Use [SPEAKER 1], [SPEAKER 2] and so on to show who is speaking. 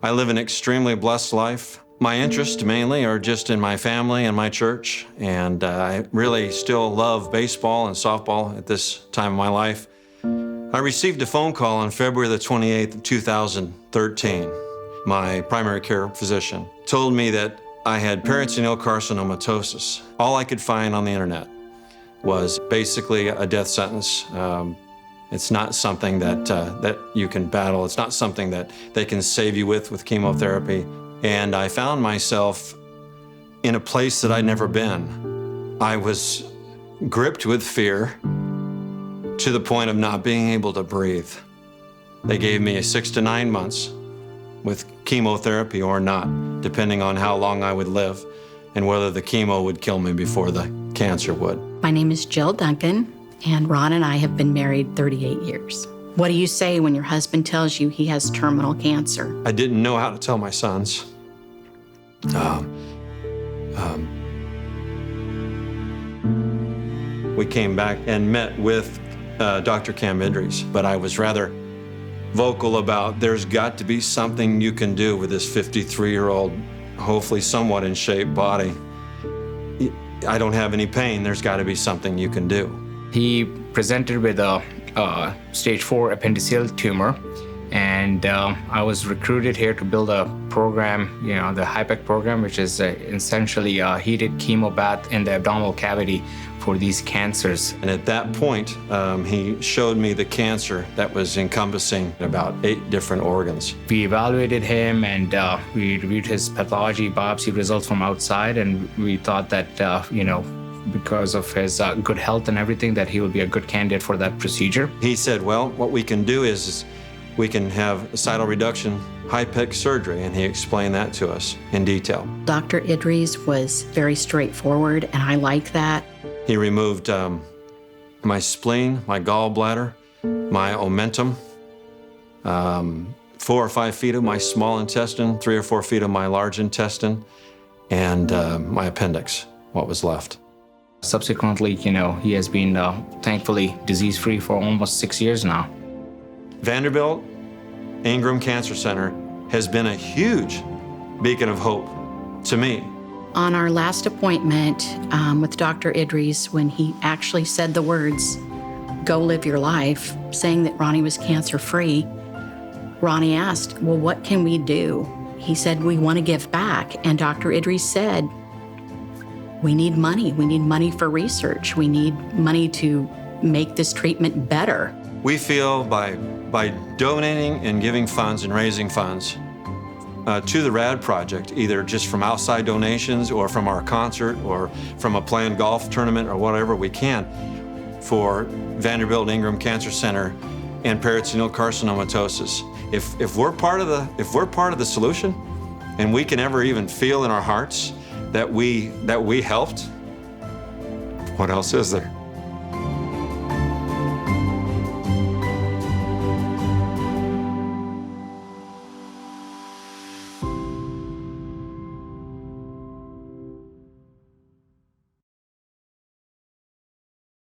[SPEAKER 1] I live an extremely blessed life. My interests mainly are just in my family and my church, and I really still love baseball and softball at this time of my life. I received a phone call on February the 28th of 2013. My primary care physician told me that I had peritoneal carcinomatosis. All I could find on the internet was basically a death sentence. It's not something that you can battle. It's not something that they can save you with chemotherapy. And I found myself in a place that I'd never been. I was gripped with fear to the point of not being able to breathe. They gave me 6 to 9 months with chemotherapy or not, depending on how long I would live and whether the chemo would kill me before the cancer would.
[SPEAKER 2] My name is Jill Duncan, and Ron and I have been married 38 years. What do you say when your husband tells you he has terminal cancer?
[SPEAKER 1] I didn't know how to tell my sons. We came back and met with Dr. Cam Idris, but I was rather vocal about there's got to be something you can do with this 53-year-old, hopefully somewhat in shape body. I don't have any pain. There's got to be something you can do.
[SPEAKER 3] He presented with a stage 4 appendiceal tumor, and I was recruited here to build a program, the HIPEC program, which is essentially a heated chemo bath in the abdominal cavity for these cancers.
[SPEAKER 1] And at that point, he showed me the cancer that was encompassing about 8 different organs.
[SPEAKER 3] We evaluated him, and we reviewed his pathology biopsy results from outside, and we thought that, because of his good health and everything, that he would be a good candidate for that procedure.
[SPEAKER 1] He said, well, what we can do is we can have cytoreduction HIPEC surgery, and he explained that to us in detail.
[SPEAKER 2] Dr. Idris was very straightforward, and I like that.
[SPEAKER 1] He removed my spleen, my gallbladder, my omentum, 4 or 5 feet of my small intestine, 3 or 4 feet of my large intestine, and my appendix, what was left.
[SPEAKER 3] Subsequently, he has been, thankfully, disease-free for almost 6 years now.
[SPEAKER 1] Vanderbilt Ingram Cancer Center has been a huge beacon of hope to me.
[SPEAKER 2] On our last appointment with Dr. Idris, when he actually said the words, "Go live your life," saying that Ronnie was cancer-free, Ronnie asked, well, what can we do? He said, we want to give back. And Dr. Idris said, we need money. We need money for research. We need money to make this treatment better.
[SPEAKER 1] We feel by donating and giving funds and raising funds to the RAD project, either just from outside donations or from our concert or from a planned golf tournament or whatever we can, for Vanderbilt Ingram Cancer Center and peritoneal carcinomatosis. If we're part of the solution, and we can ever even feel in our hearts that we helped, what else is there?